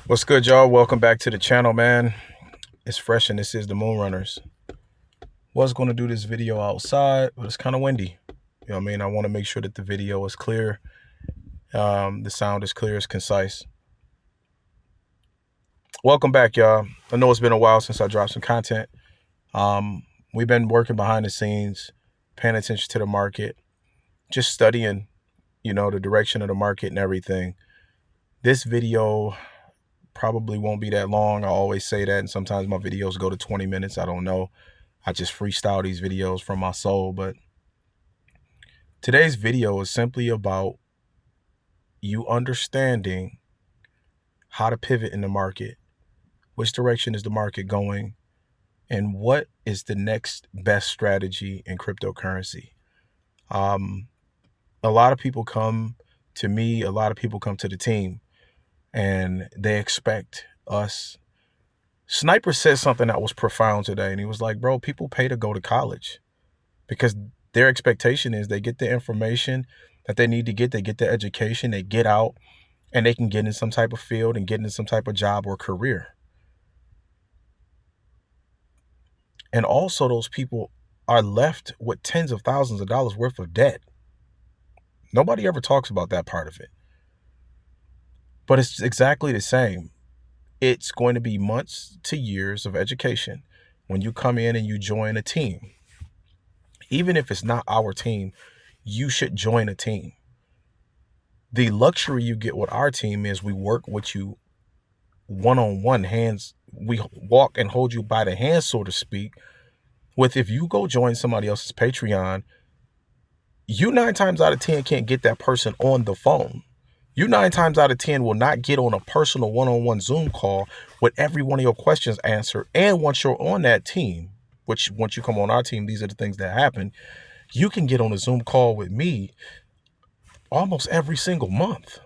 What's good, y'all? Welcome back to the channel, man. It's fresh and this is the Moon Runners. Was going to do this video outside, but it's kind of windy. You know what I mean? I want to make sure that the video is clear. The sound is clear, it's concise. Welcome back, y'all. I know it's been a while since I dropped some content. We've been working behind the scenes, paying attention to the market, just studying, the direction of the market and everything. This video probably won't be that long. I always say that, and sometimes my videos go to 20 minutes. I don't know. I just freestyle these videos from my soul. But today's video is simply about you understanding how to pivot in the market, which direction is the market going, and what is the next best strategy in cryptocurrency. A lot of people come to me, a lot of people come to the team, and they expect us. Sniper said something that was profound today, and he was like, bro, people pay to go to college because their expectation is they get the information that they need to get, they get the education, they get out, and they can get in some type of field and get in some type of job or career. And also those people are left with tens of thousands of dollars worth of debt. Nobody ever talks about that part of it. But it's exactly the same. It's going to be months to years of education when you come in and you join a team. Even if it's not our team, you should join a team. The luxury you get with our team is we work with you one-on-one, hands. We walk and hold you by the hand, so to speak. With if you go join somebody else's Patreon, you 9 times out of 10 can't get that person on the phone. You 9 times out of 10 will not get on a personal one-on-one Zoom call with every one of your questions answered. And once you're on that team, which once you come on our team, these are the things that happen. You can get on a Zoom call with me almost every single month.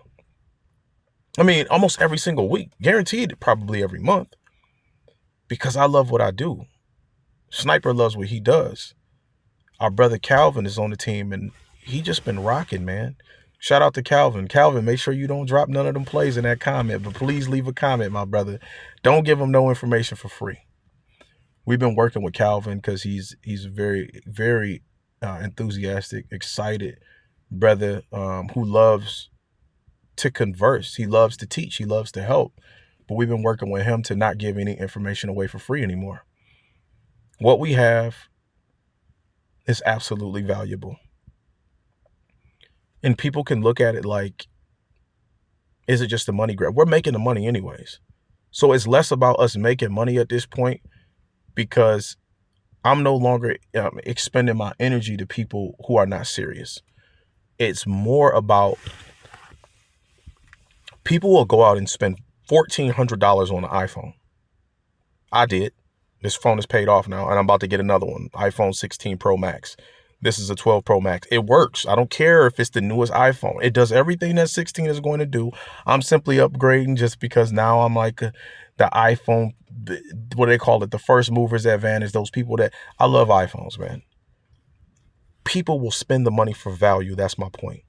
I mean, almost every single week, guaranteed probably every month, because I love what I do. Sniper loves what he does. Our brother Calvin is on the team and he just been rocking, man. Shout out to Calvin. Calvin, make sure you don't drop none of them plays in that comment, but please leave a comment, my brother. Don't give him no information for free. We've been working with Calvin because he's very, very enthusiastic, excited brother who loves to converse. He loves to teach. He loves to help. But we've been working with him to not give any information away for free anymore. What we have is absolutely valuable. And people can look at it like, is it just a money grab? We're making the money anyways. So it's less about us making money at this point, because I'm no longer expending my energy to people who are not serious. It's more about people will go out and spend $1,400 on an iPhone. I did. This phone is paid off now, and I'm about to get another one, iPhone 16 Pro Max. This is a 12 Pro Max. It works. I don't care if it's the newest iPhone. It does everything that 16 is going to do. I'm simply upgrading just because now I'm like the iPhone, what do they call it? The first movers advantage. Those people that, I love iPhones, man. People will spend the money for value. That's my point.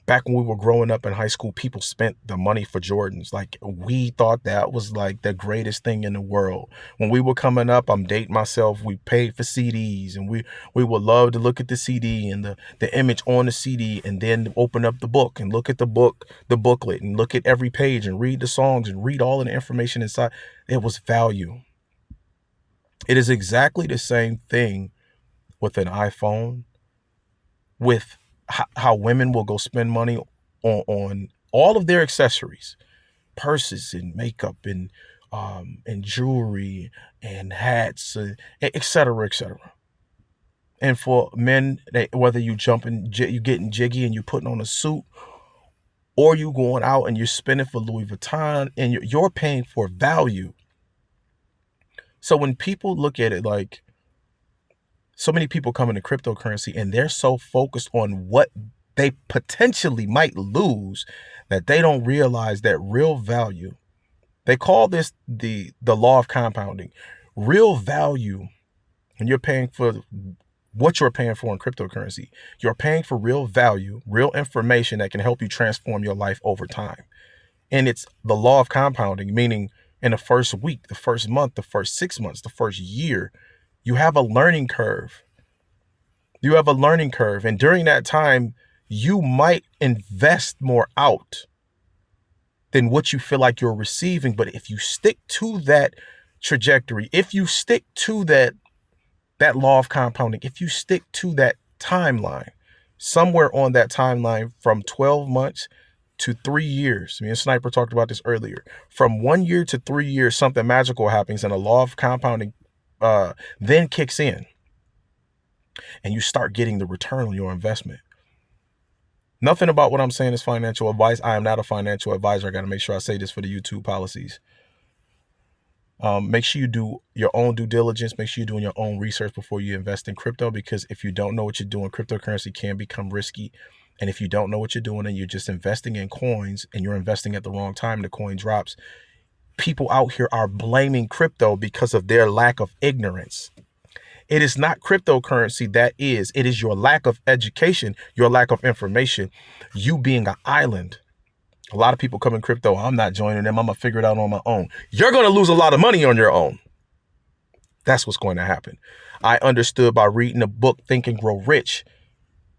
Back when we were growing up in high school, people spent the money for Jordans. Like, we thought that was like the greatest thing in the world. When we were coming up, I'm dating myself, we paid for CDs, and we would love to look at the CD and the image on the CD, and then open up the book and look at the booklet, and look at every page and read the songs and read all of the information inside. It was value. It is exactly the same thing with an iPhone, with how women will go spend money on all of their accessories, purses and makeup and jewelry and hats, et cetera, et cetera. And for men, whether you you getting jiggy and you putting on a suit, or you going out and you're spending for Louis Vuitton, and you're paying for value. So when people look at it like, so many people come into cryptocurrency and they're so focused on what they potentially might lose that they don't realize that real value, they call this the law of compounding. Real value, when you're paying for what you're paying for in cryptocurrency, you're paying for real value, real information that can help you transform your life over time. And it's the law of compounding, meaning in the first week, the first month, the first 6 months, the first year, you have a learning curve. You have a learning curve. And during that time, you might invest more out than what you feel like you're receiving. But if you stick to that trajectory, if you stick to that law of compounding, if you stick to that timeline, somewhere on that timeline from 12 months to 3 years, me and Sniper talked about this earlier, from 1 year to 3 years, something magical happens and the law of compounding then kicks in and you start getting the return on your investment. Nothing about what I'm saying is financial advice. I am not a financial advisor. I got to make sure I say this for the YouTube policies. Make sure you do your own due diligence. Make sure you're doing your own research before you invest in crypto, because if you don't know what you're doing, cryptocurrency can become risky. And if you don't know what you're doing and you're just investing in coins and you're investing at the wrong time, the coin drops, people out here are blaming crypto because of their lack of ignorance. It is not cryptocurrency it is your lack of education, your lack of information, you being an island. A lot of people come in crypto, I'm not joining them, I'm going to figure it out on my own. You're going to lose a lot of money on your own. That's what's going to happen. I understood by reading the book, Think and Grow Rich,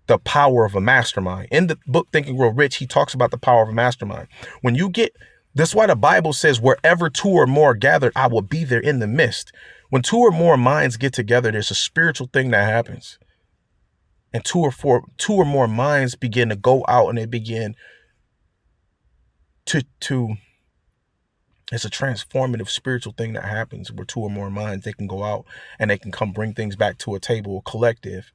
the power of a mastermind. In the book, Think and Grow Rich, he talks about the power of a mastermind. That's why the Bible says, wherever two or more gathered, I will be there in the midst. When two or more minds get together, there's a spiritual thing that happens. And two or more minds begin to go out and they begin to it's a transformative spiritual thing that happens where two or more minds, they can go out and they can come bring things back to a table, a collective,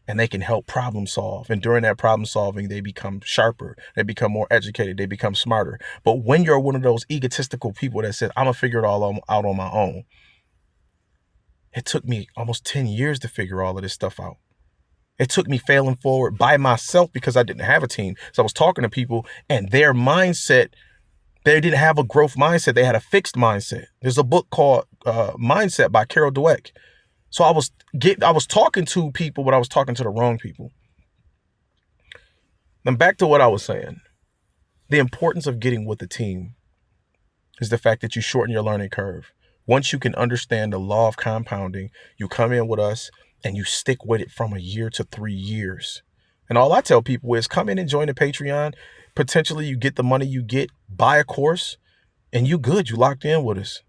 and they can help problem solve. And during that problem solving, they become sharper, they become more educated, they become smarter. But when you're one of those egotistical people that said, I'm gonna figure it all out on my own, it took me almost 10 years to figure all of this stuff out. It took me failing forward by myself because I didn't have a team. So I was talking to people and their mindset, they didn't have a growth mindset. They had a fixed mindset. There's a book called Mindset by Carol Dweck. So I was talking to people, but I was talking to the wrong people. Then back to what I was saying. The importance of getting with the team is the fact that you shorten your learning curve. Once you can understand the law of compounding, you come in with us and you stick with it from 1 year to 3 years. And all I tell people is come in and join the Patreon. Potentially you get the money you get, buy a course, and you good. You locked in with us.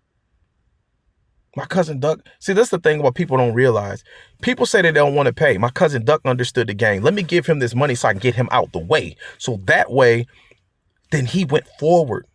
My cousin Duck, see, that's the thing about people don't realize. People say they don't want to pay. My cousin Duck understood the game. Let me give him this money so I can get him out the way. So that way, then he went forward.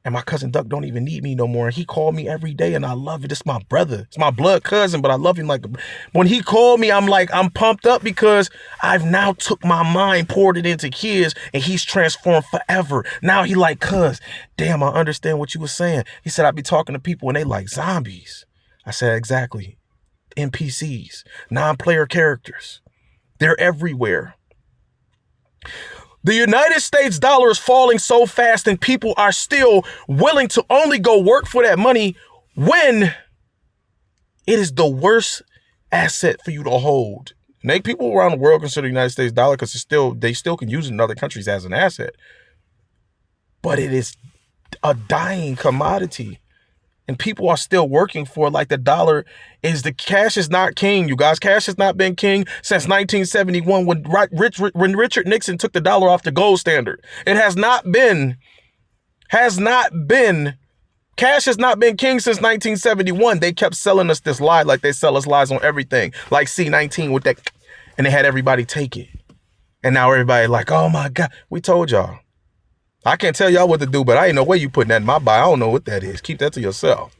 And my cousin Duck don't even need me no more. And he called me every day and I love it. It's my brother. It's my blood cousin, but I love him like, when he called me, I'm pumped up because I've now took my mind, poured it into his, and he's transformed forever. Now he like, cuz, damn, I understand what you were saying. He said, I be talking to people and they like zombies. I said, exactly. NPCs, non-player characters. They're everywhere. The United States dollar is falling so fast and people are still willing to only go work for that money when it is the worst asset for you to hold. And people around the world consider the United States dollar because they still can use it in other countries as an asset. But it is a dying commodity. And people are still working for it like the dollar is the cash is not king, you guys. Cash has not been king since 1971 when Richard Nixon took the dollar off the gold standard. It has not been, cash has not been king since 1971. They kept selling us this lie like they sell us lies on everything. Like C19 with that, and they had everybody take it. And now everybody like, oh my God, we told y'all. I can't tell y'all what to do, but I ain't no way you putting that in my bio. I don't know what that is. Keep that to yourself.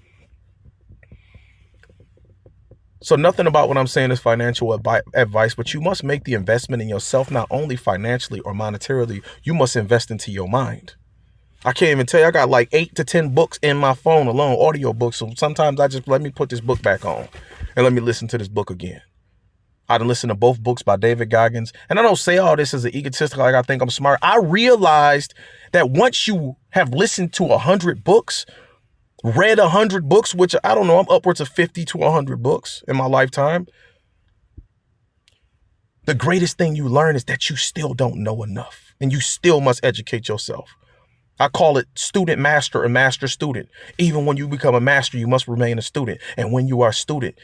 So nothing about what I'm saying is financial advice, but you must make the investment in yourself, not only financially or monetarily, you must invest into your mind. I can't even tell you, I got like 8 to 10 books in my phone alone, audio books. So sometimes I just let me put this book back on and let me listen to this book again. I done listened to both books by David Goggins. And I don't say all this as an egotistical, like I think I'm smart. I realized that once you have listened to 100 books, read 100 books, which I don't know, I'm upwards of 50 to 100 books in my lifetime. The greatest thing you learn is that you still don't know enough and you still must educate yourself. I call it student master and master student. Even when you become a master, you must remain a student. And when you are a student,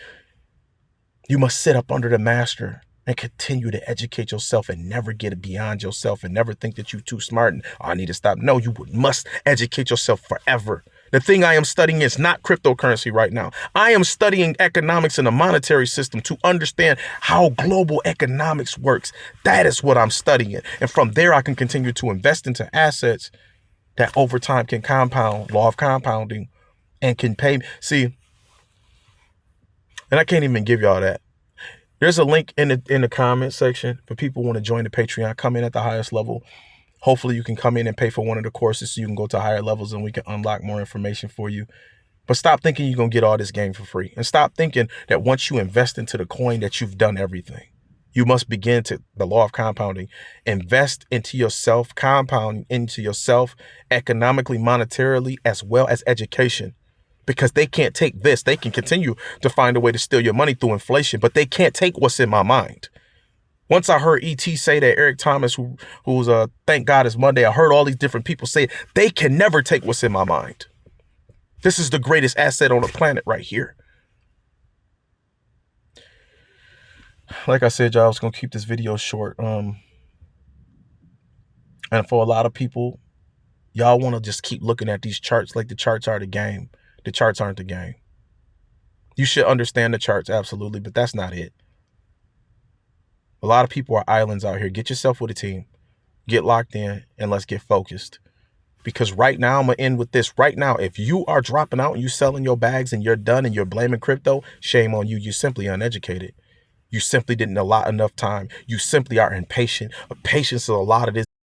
you must sit up under the master and continue to educate yourself and never get beyond yourself and never think that you're too smart and I need to stop. No, you must educate yourself forever. The thing I am studying is not cryptocurrency right now. I am studying economics and the monetary system to understand how global economics works. That is what I'm studying. And from there, I can continue to invest into assets that over time can compound, law of compounding, and can pay. See, and I can't even give y'all that. There's a link in the comment section for people who want to join the Patreon. Come in at the highest level. Hopefully you can come in and pay for one of the courses so you can go to higher levels and we can unlock more information for you. But stop thinking you're going to get all this game for free. And stop thinking that once you invest into the coin that you've done everything. You must begin to the law of compounding. Invest into yourself, compound into yourself economically, monetarily, as well as education. Because they can't take this. They can continue to find a way to steal your money through inflation, but they can't take what's in my mind. Once I heard E.T. say that, Eric Thomas, who's Thank God It's Monday, I heard all these different people say it, they can never take what's in my mind. This is the greatest asset on the planet right here. Like I said, y'all, I was going to keep this video short. And for a lot of people, y'all want to just keep looking at these charts like the charts are the game. The charts aren't the game. You should understand the charts, absolutely, but that's not it. A lot of people are islands out here. Get yourself with a team. Get locked in, and let's get focused. Because right now, I'm going to end with this. Right now, if you are dropping out and you selling your bags and you're done and you're blaming crypto, shame on you. You're simply uneducated. You simply didn't allot enough time. You simply are impatient. Patience is a lot of this.